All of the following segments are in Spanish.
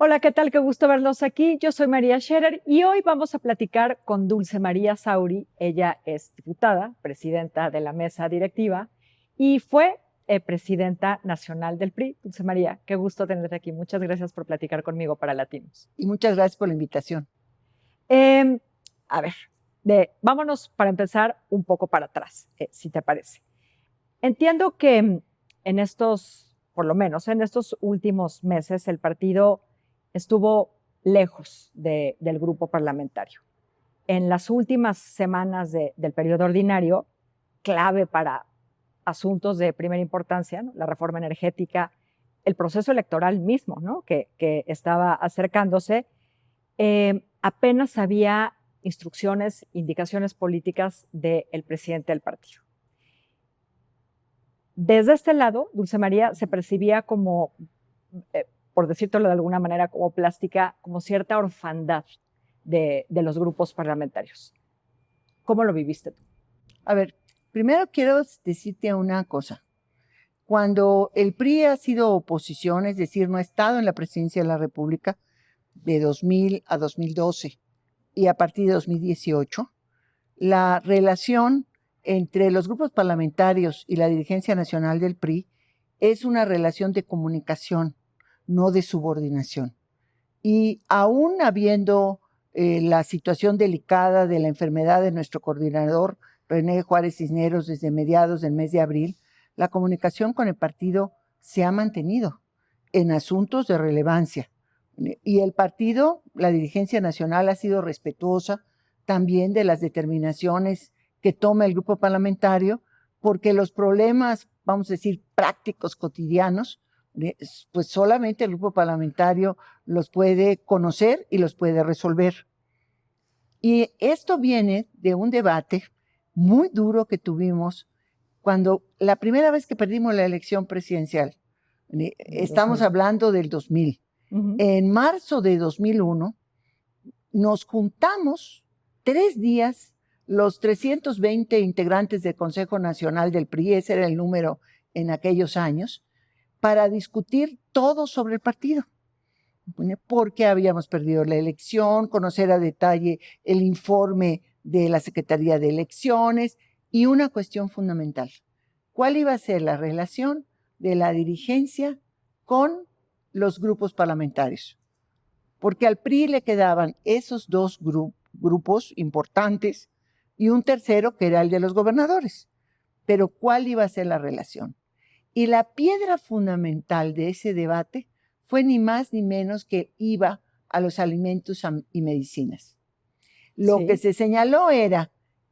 Hola, ¿qué tal? Qué gusto verlos aquí. Yo soy María Scherer y hoy vamos a platicar con Dulce María Sauri. Ella es diputada, presidenta de la mesa directiva y fue presidenta nacional del PRI. Dulce María, qué gusto tenerte aquí. Muchas gracias por platicar conmigo para Latinos. Y muchas gracias por la invitación. Eh, a ver, vámonos para empezar un poco para atrás, si te parece. Entiendo que en estos, por lo menos en estos últimos meses, el partido estuvo lejos del grupo parlamentario. En las últimas semanas del periodo ordinario, clave para asuntos de primera importancia, ¿no? La reforma energética, el proceso electoral mismo, ¿no? que estaba acercándose, apenas había instrucciones, indicaciones políticas del presidente del partido. Desde este lado, Dulce María se percibía como, por decirlo de alguna manera, como plástica, como cierta orfandad de los grupos parlamentarios. ¿Cómo lo viviste tú? A ver, primero quiero decirte una cosa. Cuando el PRI ha sido oposición, es decir, no ha estado en la presidencia de la República de 2000 a 2012 y a partir de 2018, la relación entre los grupos parlamentarios y la dirigencia nacional del PRI es una relación de comunicación, no de subordinación. Y aún habiendo la situación delicada de la enfermedad de nuestro coordinador, René Juárez Cisneros, desde mediados del mes de abril, la comunicación con el partido se ha mantenido en asuntos de relevancia. Y el partido, la dirigencia nacional, ha sido respetuosa también de las determinaciones que toma el grupo parlamentario, porque los problemas, vamos a decir, prácticos cotidianos, pues solamente el grupo parlamentario los puede conocer y los puede resolver. Y esto viene de un debate muy duro que tuvimos cuando la primera vez que perdimos la elección presidencial, estamos hablando del 2000. En marzo de 2001, nos juntamos 3 días los 320 integrantes del Consejo Nacional del PRI, ese era el número en aquellos años, para discutir todo sobre el partido. ¿Por qué habíamos perdido la elección? Conocer a detalle el informe de la Secretaría de Elecciones y una cuestión fundamental. ¿Cuál iba a ser la relación de la dirigencia con los grupos parlamentarios? Porque al PRI le quedaban esos dos grupos importantes y un tercero que era el de los gobernadores. Pero ¿cuál iba a ser la relación? Y la piedra fundamental de ese debate fue ni más ni menos que IVA a los alimentos y medicinas. Lo que se señaló era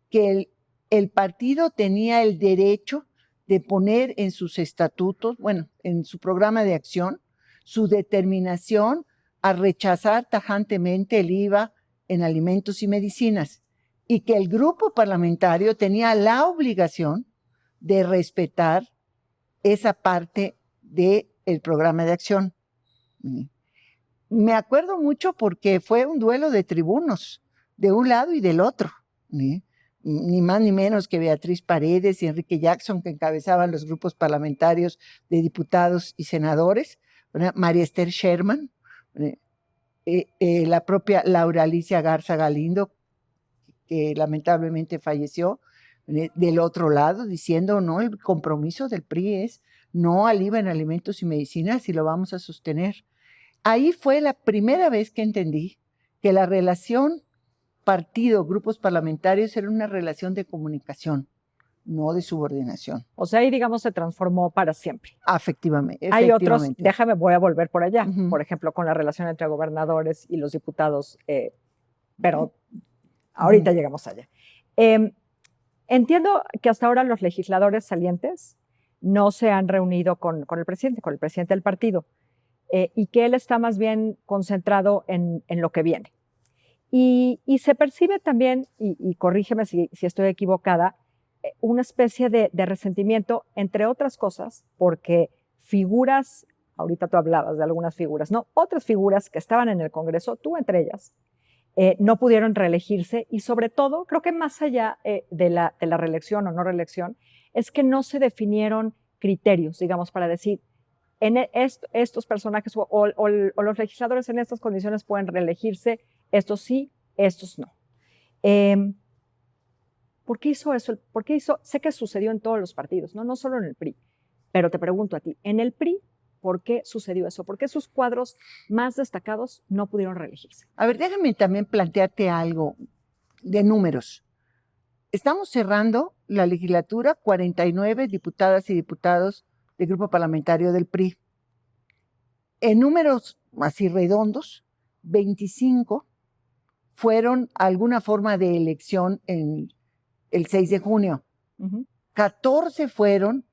que el partido tenía el derecho de poner en sus estatutos, bueno, en su programa de acción, su determinación a rechazar tajantemente el IVA en alimentos y medicinas, y que el grupo parlamentario tenía la obligación de respetar esa parte del programa de acción. Me acuerdo mucho porque fue un duelo de tribunos, de un lado y del otro. Ni más ni menos que Beatriz Paredes y Enrique Jackson, que encabezaban los grupos parlamentarios de diputados y senadores, María Esther Sherman, la propia Laura Alicia Garza Galindo, que lamentablemente falleció, del otro lado, diciendo, no, el compromiso del PRI es no al IVA en alimentos y medicinas y lo vamos a sostener. Ahí fue la primera vez que entendí que la relación partido-grupos parlamentarios era una relación de comunicación, no de subordinación. O sea, ahí, digamos, se transformó para siempre. Efectivamente. Hay otros, voy a volver por allá, Ujú. por ejemplo, con la relación entre gobernadores y los diputados, pero ahorita llegamos allá. Entiendo que hasta ahora los legisladores salientes no se han reunido con el presidente del partido, y que él está más bien concentrado en lo que viene. Y se percibe también, y corrígeme si estoy equivocada, una especie de resentimiento, entre otras cosas, porque figuras, ahorita tú hablabas de algunas figuras, ¿no? Otras figuras que estaban en el Congreso, tú entre ellas, no pudieron reelegirse y sobre todo, creo que más allá de la reelección o no reelección, es que no se definieron criterios, digamos, para decir estos personajes o los legisladores en estas condiciones pueden reelegirse, estos sí, estos no. ¿Por qué hizo eso? Sé que sucedió en todos los partidos, no solo en el PRI, pero te pregunto a ti, en el PRI, ¿por qué sucedió eso? ¿Por qué sus cuadros más destacados no pudieron reelegirse? A ver, déjame también plantearte algo de números. Estamos cerrando la legislatura, 49 diputadas y diputados del grupo parlamentario del PRI. En números así redondos, 25 fueron alguna forma de elección en el 6 de junio. 14 fueron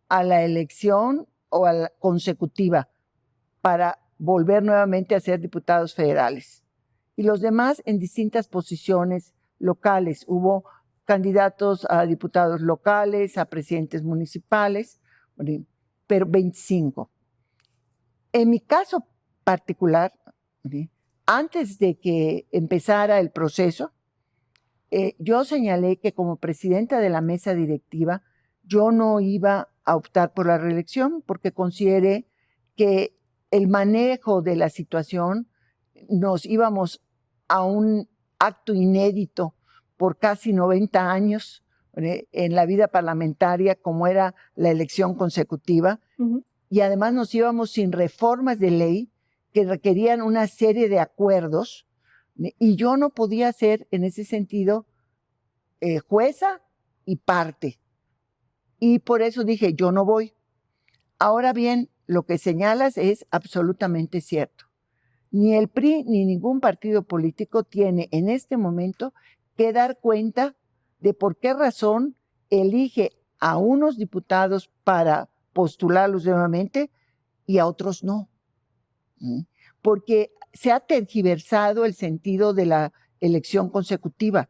a la elección o a la consecutiva para volver nuevamente a ser diputados federales. Y los demás en distintas posiciones locales. Hubo candidatos a diputados locales, a presidentes municipales, pero 25. En mi caso particular, antes de que empezara el proceso, yo señalé que como presidenta de la mesa directiva, yo no iba a optar por la reelección porque consideré que el manejo de la situación nos íbamos a un acto inédito por casi 90 años en la vida parlamentaria, como era la elección consecutiva, y además nos íbamos sin reformas de ley que requerían una serie de acuerdos, y yo no podía ser en ese sentido jueza y parte. Y por eso dije, yo no voy. Ahora bien, lo que señalas es absolutamente cierto. Ni el PRI ni ningún partido político tiene en este momento que dar cuenta de por qué razón elige a unos diputados para postularlos nuevamente y a otros no. Porque se ha tergiversado el sentido de la elección consecutiva.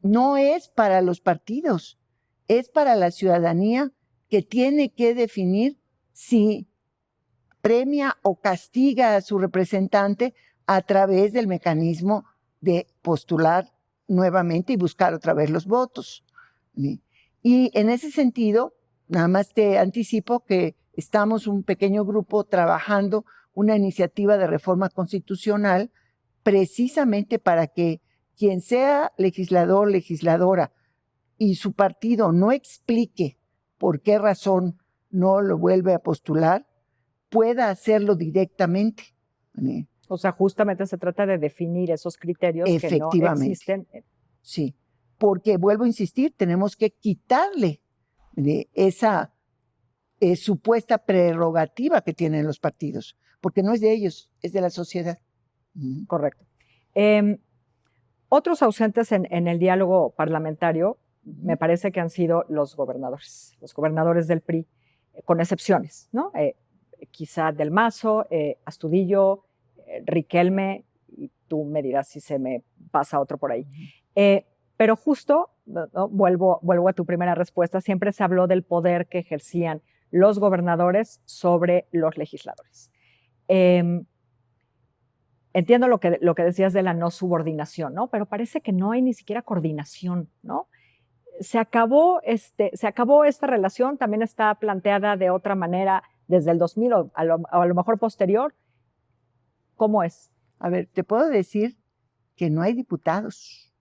No es para los partidos, es para la ciudadanía que tiene que definir si premia o castiga a su representante a través del mecanismo de postular nuevamente y buscar otra vez los votos. Y en ese sentido, nada más te anticipo que estamos un pequeño grupo trabajando una iniciativa de reforma constitucional precisamente para que quien sea legislador, legisladora y su partido no explique por qué razón no lo vuelve a postular, pueda hacerlo directamente. O sea, justamente se trata de definir esos criterios que no existen. Sí, porque vuelvo a insistir, tenemos que quitarle esa supuesta prerrogativa que tienen los partidos, porque no es de ellos, es de la sociedad. Correcto. Otros ausentes en el diálogo parlamentario me parece que han sido los gobernadores del PRI, con excepciones, ¿no? Quizá Del Mazo, Astudillo, Riquelme, y tú me dirás si se me pasa otro por ahí. Pero justo, ¿no? Vuelvo a tu primera respuesta, siempre se habló del poder que ejercían los gobernadores sobre los legisladores. Entiendo lo que decías de la no subordinación, ¿no? Pero parece que no hay ni siquiera coordinación, ¿no? Se acabó esta relación, también está planteada de otra manera desde el 2000 o a lo mejor posterior. ¿Cómo es? A ver, te puedo decir que no hay diputados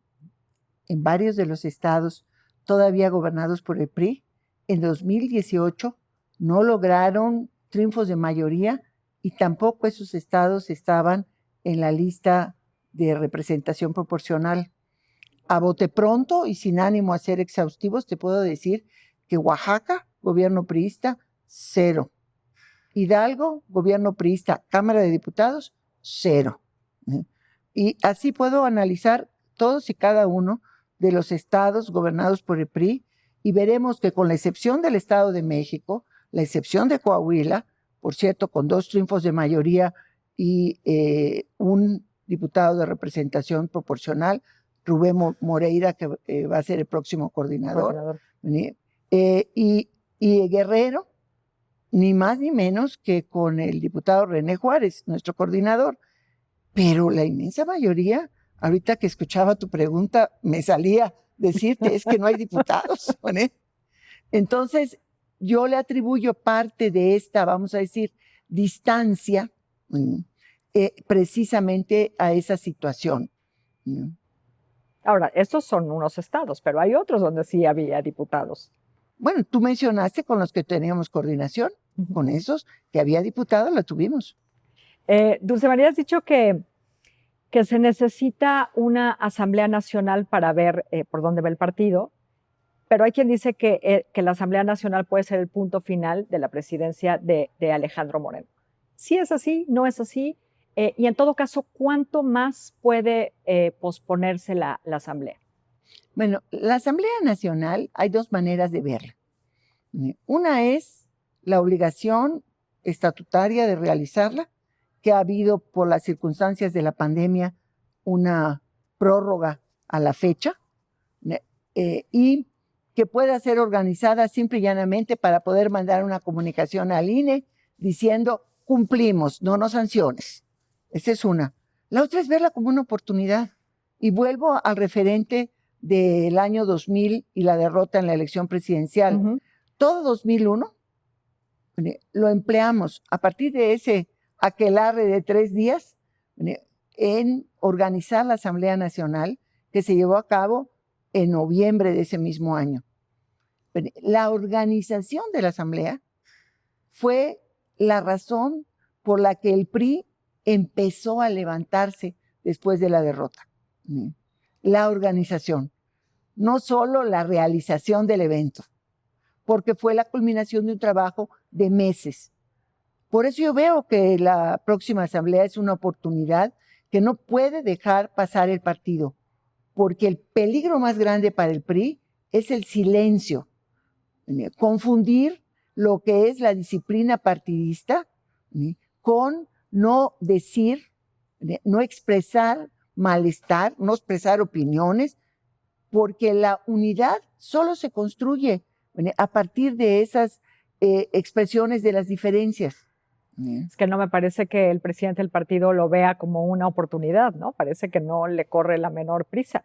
en varios de los estados todavía gobernados por el PRI. En 2018 no lograron triunfos de mayoría y tampoco esos estados estaban en la lista de representación proporcional. A bote pronto y sin ánimo a ser exhaustivos, te puedo decir que Oaxaca, gobierno priista, 0. Hidalgo, gobierno priista, Cámara de Diputados, 0. Y así puedo analizar todos y cada uno de los estados gobernados por el PRI y veremos que con la excepción del Estado de México, la excepción de Coahuila, por cierto, con 2 triunfos de mayoría y un diputado de representación proporcional, Rubén Moreira, que va a ser el próximo coordinador. Y Guerrero, ni más ni menos que con el diputado René Juárez, nuestro coordinador. Pero la inmensa mayoría, ahorita que escuchaba tu pregunta, me salía decirte, es que no hay diputados. Entonces, yo le atribuyo parte de esta, vamos a decir, distancia, precisamente a esa situación. Ahora, estos son unos estados, pero hay otros donde sí había diputados. Bueno, tú mencionaste con los que teníamos coordinación, con esos que había diputados, la tuvimos. Dulce María, has dicho que se necesita una Asamblea Nacional para ver por dónde va el partido, pero hay quien dice que la Asamblea Nacional puede ser el punto final de la presidencia de Alejandro Moreno. ¿Sí es así? ¿No es así? Y en todo caso, ¿cuánto más puede posponerse la Asamblea? Bueno, la Asamblea Nacional hay dos maneras de verla. Una es la obligación estatutaria de realizarla, que ha habido por las circunstancias de la pandemia una prórroga a la fecha, y que pueda ser organizada simple y llanamente para poder mandar una comunicación al INE diciendo cumplimos, no nos sanciones. Esa es una. La otra es verla como una oportunidad. Y vuelvo al referente del año 2000 y la derrota en la elección presidencial. Todo 2001 lo empleamos a partir de ese aquelarre de 3 días en organizar la Asamblea Nacional que se llevó a cabo en noviembre de ese mismo año. La organización de la Asamblea fue la razón por la que el PRI empezó a levantarse después de la derrota. La organización, no solo la realización del evento, porque fue la culminación de un trabajo de meses. Por eso yo veo que la próxima asamblea es una oportunidad que no puede dejar pasar el partido, porque el peligro más grande para el PRI es el silencio, confundir lo que es la disciplina partidista con no decir, no expresar malestar, no expresar opiniones, porque la unidad solo se construye a partir de esas expresiones de las diferencias. Es que no me parece que el presidente del partido lo vea como una oportunidad, ¿no? Parece que no le corre la menor prisa.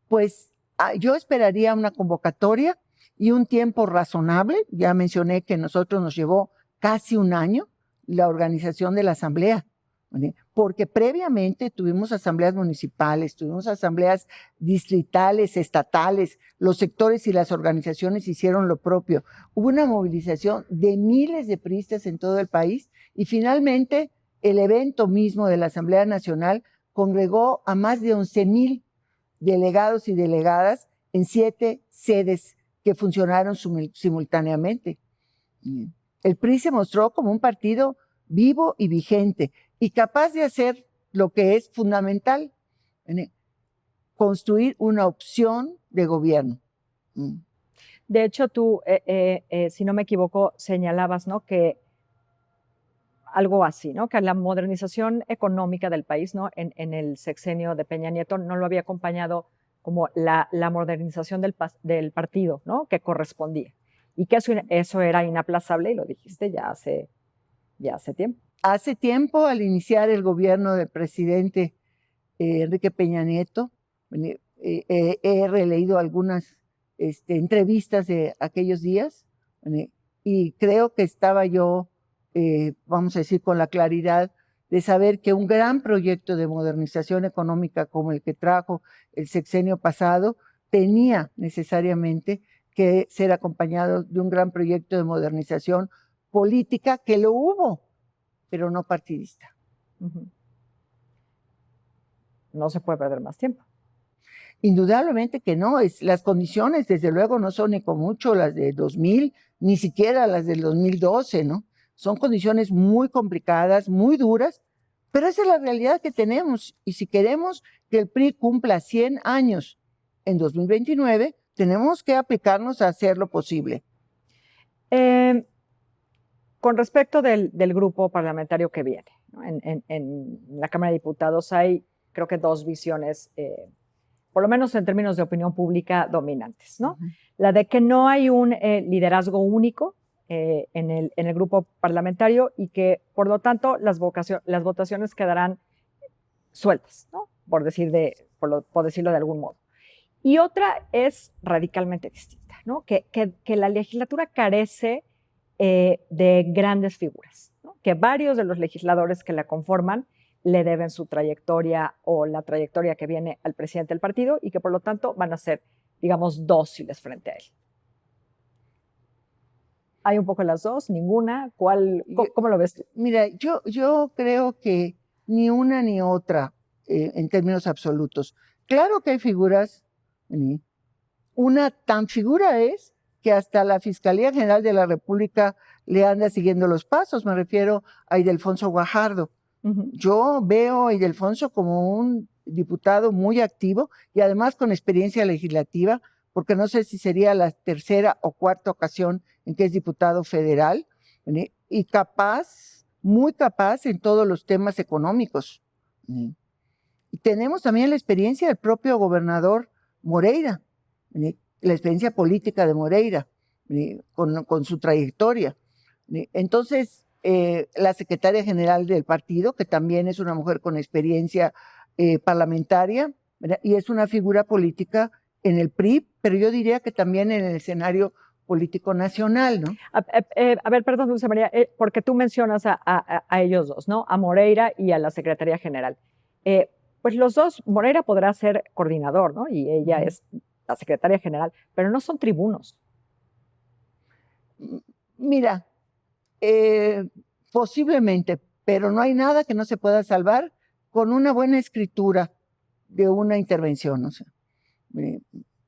Pues yo esperaría una convocatoria y un tiempo razonable. Ya mencioné que nosotros nos llevó casi un año la organización de la asamblea, porque previamente tuvimos asambleas municipales, tuvimos asambleas distritales, estatales, los sectores y las organizaciones hicieron lo propio. Hubo una movilización de miles de priistas en todo el país y finalmente el evento mismo de la Asamblea Nacional congregó a más de 11,000 delegados y delegadas en 7 sedes que funcionaron simultáneamente. El PRI se mostró como un partido vivo y vigente y capaz de hacer lo que es fundamental, construir una opción de gobierno. De hecho, tú, si no me equivoco, señalabas, ¿no?, que algo así, ¿no?, que la modernización económica del país, ¿no?, en el sexenio de Peña Nieto no lo había acompañado como la modernización del partido, ¿no?, que correspondía. Y que eso era inaplazable, y lo dijiste ya hace tiempo. Hace tiempo, al iniciar el gobierno del presidente Enrique Peña Nieto, he releído algunas entrevistas de aquellos días y creo que estaba yo, vamos a decir, con la claridad de saber que un gran proyecto de modernización económica como el que trajo el sexenio pasado tenía necesariamente que ser acompañado de un gran proyecto de modernización política, que lo hubo, pero no partidista. No se puede perder más tiempo. Indudablemente que no, las condiciones desde luego no son ni con mucho las de 2000, ni siquiera las del 2012, ¿no? Son condiciones muy complicadas, muy duras, pero esa es la realidad que tenemos. Y si queremos que el PRI cumpla 100 años en 2029, tenemos que aplicarnos a hacer lo posible. Con respecto del grupo parlamentario que viene, ¿no?, en la Cámara de Diputados hay, creo que 2 visiones, por lo menos en términos de opinión pública, dominantes, ¿no? La de que no hay un liderazgo único en el grupo parlamentario y que, por lo tanto, las votaciones quedarán sueltas, ¿no?, por decirlo de algún modo. Y otra es radicalmente distinta, ¿no? Que la legislatura carece de grandes figuras, ¿no? Que varios de los legisladores que la conforman le deben su trayectoria o la trayectoria que viene al presidente del partido y que por lo tanto van a ser, digamos, dóciles frente a él. ¿Hay un poco las dos? ¿Ninguna? ¿Cómo lo ves tú? Mira, yo creo que ni una ni otra en términos absolutos. Claro que hay figuras, una tan figura es que hasta la Fiscalía General de la República le anda siguiendo los pasos. Me refiero a Ildefonso Guajardo. Yo veo a Ildefonso como un diputado muy activo y además con experiencia legislativa, porque no sé si sería la tercera o cuarta ocasión en que es diputado federal, y capaz, muy capaz en todos los temas económicos. Y tenemos también la experiencia del propio gobernador Moreira, la experiencia política de Moreira, con su trayectoria. Entonces, la secretaria general del partido, que también es una mujer con experiencia parlamentaria, ¿verdad? Y es una figura política en el PRI, pero yo diría que también en el escenario político nacional, ¿no? A ver, perdón, Dulce María, porque tú mencionas a ellos dos, ¿no? A Moreira y a la Secretaría General. Pues los dos, Moreira podrá ser coordinador, ¿no? Y ella es la Secretaría General, pero no son tribunos. Mira, posiblemente, pero no hay nada que no se pueda salvar con una buena escritura de una intervención. O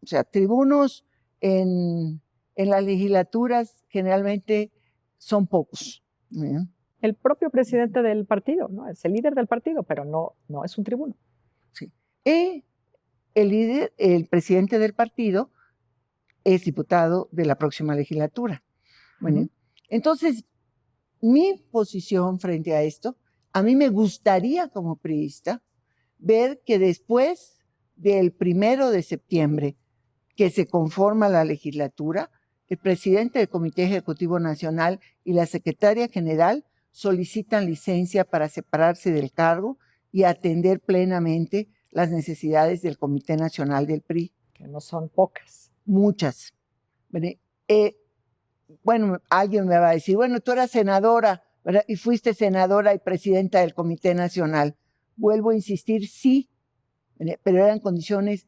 sea, tribunos en las legislaturas generalmente son pocos. El propio presidente del partido, ¿no? Es el líder del partido, pero no es un tribuno. Sí. Y el presidente del partido es diputado de la próxima legislatura. Bueno, entonces, mi posición frente a esto, a mí me gustaría como priista ver que después del 1 de septiembre que se conforma la legislatura, el presidente del Comité Ejecutivo Nacional y la secretaria general solicitan licencia para separarse del cargo y atender plenamente las necesidades del Comité Nacional del PRI. Que no son pocas. Muchas. Bueno, alguien me va a decir, bueno, tú eras senadora, ¿verdad? Y fuiste senadora y presidenta del Comité Nacional. Vuelvo a insistir, sí, pero eran condiciones,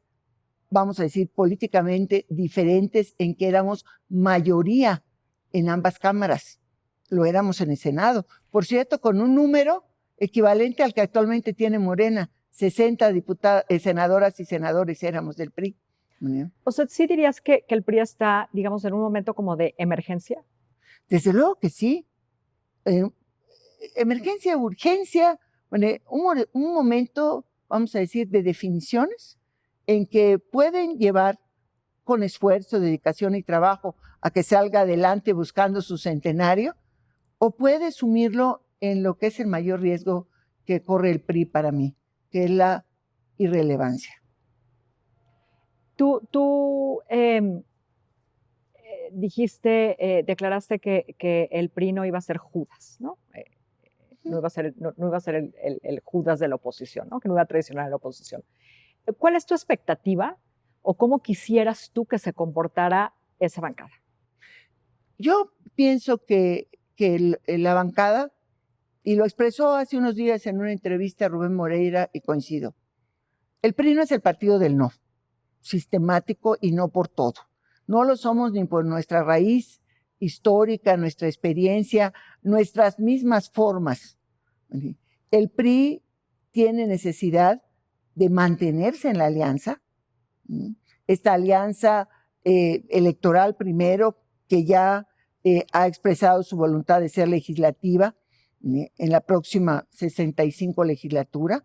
vamos a decir, políticamente diferentes en que éramos mayoría en ambas cámaras. Lo éramos en el Senado. Por cierto, con un número equivalente al que actualmente tiene Morena, 60 senadoras y senadores éramos del PRI. O sea, ¿sí dirías que el PRI está, digamos, en un momento como de emergencia? Desde luego que sí. Emergencia, urgencia, un momento, vamos a decir, de definiciones en que pueden llevar con esfuerzo, dedicación y trabajo a que salga adelante buscando su centenario, o puede sumirlo en lo que es el mayor riesgo que corre el PRI para mí, que es la irrelevancia. Tú dijiste, declaraste que el PRI no iba a ser Judas, ¿no? No iba a ser el Judas de la oposición, ¿no? Que no iba a traicionar a la oposición. ¿Cuál es tu expectativa o cómo quisieras tú que se comportara esa bancada? Yo pienso que la bancada, y lo expresó hace unos días en una entrevista a Rubén Moreira, y coincido, el PRI no es el partido del no, sistemático y no por todo. No lo somos ni por nuestra raíz histórica, nuestra experiencia, nuestras mismas formas. El PRI tiene necesidad de mantenerse en la alianza, esta alianza electoral primero, que ya ha expresado su voluntad de ser legislativa en la próxima 65 legislatura,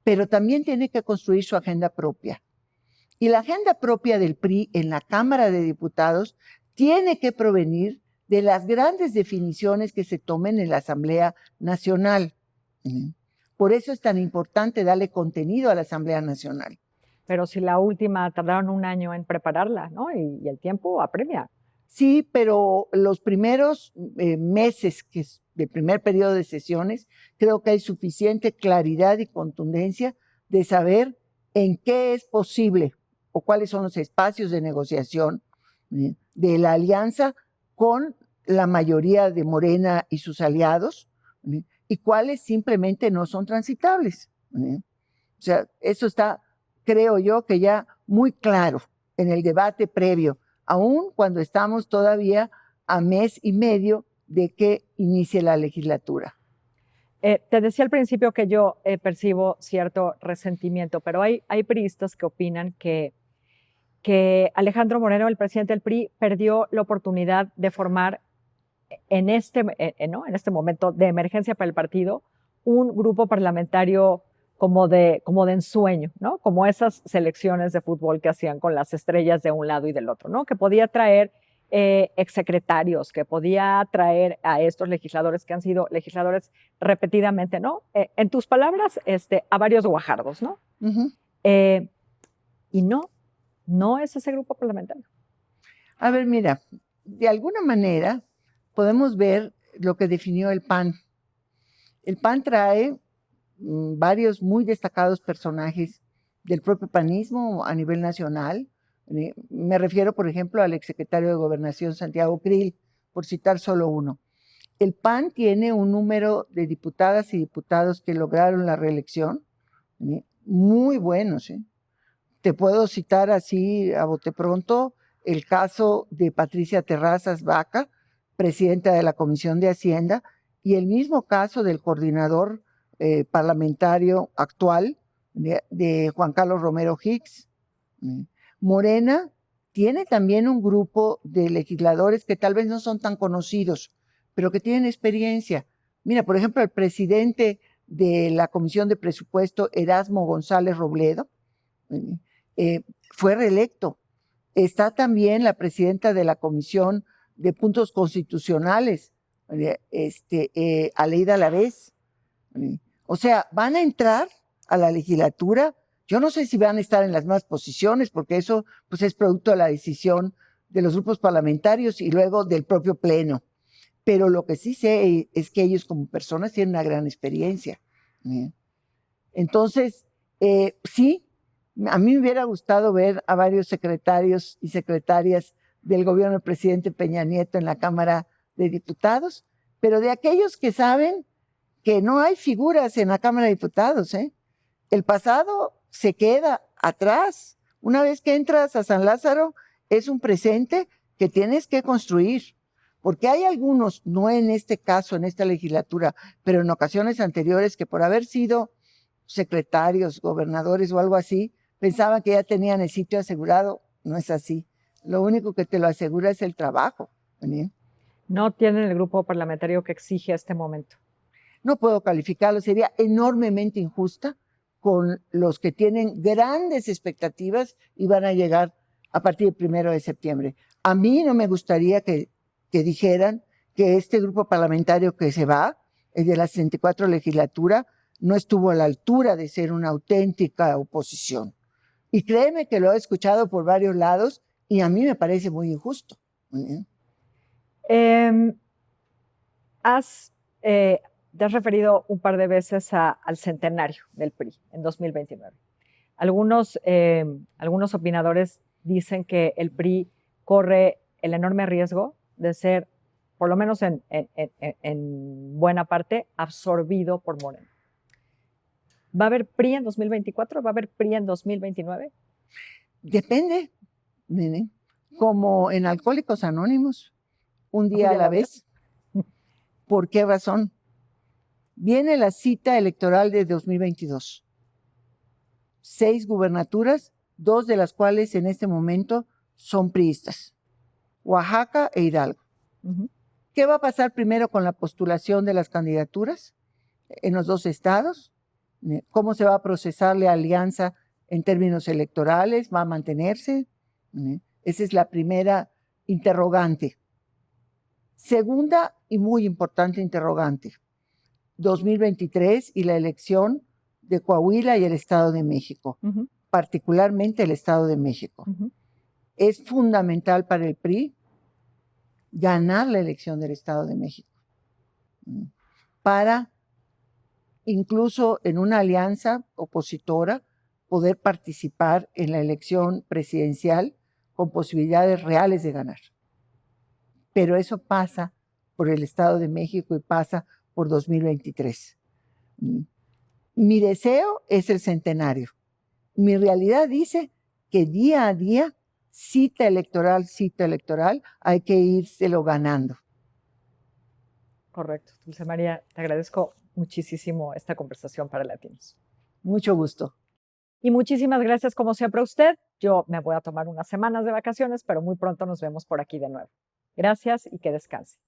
pero también tiene que construir su agenda propia. Y la agenda propia del PRI en la Cámara de Diputados tiene que provenir de las grandes definiciones que se tomen en la Asamblea Nacional. Por eso es tan importante darle contenido a la Asamblea Nacional. Pero si la última tardaron un año en prepararla, ¿no? Y el tiempo apremia. Sí, pero los primeros meses del primer periodo de sesiones, creo que hay suficiente claridad y contundencia de saber en qué es posible o cuáles son los espacios de negociación de la alianza con la mayoría de Morena y sus aliados, y cuáles simplemente no son transitables. O sea, eso está, creo yo, que ya muy claro en el debate previo, aun cuando estamos todavía a mes y medio de que inicie la legislatura. Te decía al principio que yo percibo cierto resentimiento, pero hay priistas que opinan que Alejandro Moreno, el presidente del PRI, perdió la oportunidad de formar en en este momento de emergencia para el partido un grupo parlamentario como de ensueño, ¿no? Como esas selecciones de fútbol que hacían con las estrellas de un lado y del otro, ¿no? Que podía traer exsecretarios, que podía traer a estos legisladores que han sido legisladores repetidamente, ¿no? En tus palabras, a varios guajardos, ¿no? Uh-huh. Y no es ese grupo parlamentario. A ver, mira, de alguna manera podemos ver lo que definió el PAN. El PAN trae varios muy destacados personajes del propio panismo a nivel nacional. Me refiero, por ejemplo, al exsecretario de Gobernación, Santiago Krill, por citar solo uno. El PAN tiene un número de diputadas y diputados que lograron la reelección, muy buenos. Te puedo citar así a bote pronto el caso de Patricia Terrazas Vaca, presidenta de la Comisión de Hacienda, y el mismo caso del coordinador parlamentario actual de Juan Carlos Romero Hicks. Morena tiene también un grupo de legisladores que tal vez no son tan conocidos, pero que tienen experiencia. Mira, por ejemplo, el presidente de la Comisión de Presupuesto, Erasmo González Robledo, fue reelecto. Está también la presidenta de la Comisión de Puntos Constitucionales, Aleida Alavés. O sea, van a entrar a la legislatura. Yo no sé si van a estar en las mismas posiciones, porque eso pues, es producto de la decisión de los grupos parlamentarios y luego del propio Pleno. Pero lo que sí sé es que ellos como personas tienen una gran experiencia. Entonces, sí, a mí me hubiera gustado ver a varios secretarios y secretarias del gobierno del presidente Peña Nieto en la Cámara de Diputados, pero de aquellos que saben que no hay figuras en la Cámara de Diputados. El pasado se queda atrás. Una vez que entras a San Lázaro, es un presente que tienes que construir, porque hay algunos, no en este caso, en esta legislatura, pero en ocasiones anteriores, que por haber sido secretarios, gobernadores o algo así, pensaban que ya tenían el sitio asegurado. No es así. Lo único que te lo asegura es el trabajo. ¿Bien? No tienen el grupo parlamentario que exige este momento. No puedo calificarlo, sería enormemente injusta con los que tienen grandes expectativas y van a llegar a partir del 1 de septiembre. A mí no me gustaría que dijeran que este grupo parlamentario que se va, el de la 64 legislatura, no estuvo a la altura de ser una auténtica oposición. Y créeme que lo he escuchado por varios lados y a mí me parece muy injusto. Te has referido un par de veces al centenario del PRI en 2029. Algunos opinadores dicen que el PRI corre el enorme riesgo de ser, por lo menos en buena parte, absorbido por Moreno. ¿Va a haber PRI en 2024? ¿Va a haber PRI en 2029? Depende, nene. Como en Alcohólicos Anónimos, un día a la vez. ¿Por qué razón? Viene la cita electoral de 2022. 6 gubernaturas, 2 de las cuales en este momento son priistas. Oaxaca e Hidalgo. Uh-huh. ¿Qué va a pasar primero con la postulación de las candidaturas en los 2 estados? ¿Cómo se va a procesar la alianza en términos electorales? ¿Va a mantenerse? Esa es la primera interrogante. Segunda y muy importante interrogante. 2023 y la elección de Coahuila y el Estado de México, uh-huh. Particularmente el Estado de México. Uh-huh. Es fundamental para el PRI ganar la elección del Estado de México para, incluso en una alianza opositora, poder participar en la elección presidencial con posibilidades reales de ganar. Pero eso pasa por el Estado de México y pasa por 2023. Mi deseo es el centenario. Mi realidad dice que día a día, cita electoral, hay que írselo ganando. Correcto. Dulce María, te agradezco muchísimo esta conversación para Latinos. Mucho gusto. Y muchísimas gracias como siempre a usted. Yo me voy a tomar unas semanas de vacaciones, pero muy pronto nos vemos por aquí de nuevo. Gracias y que descanse.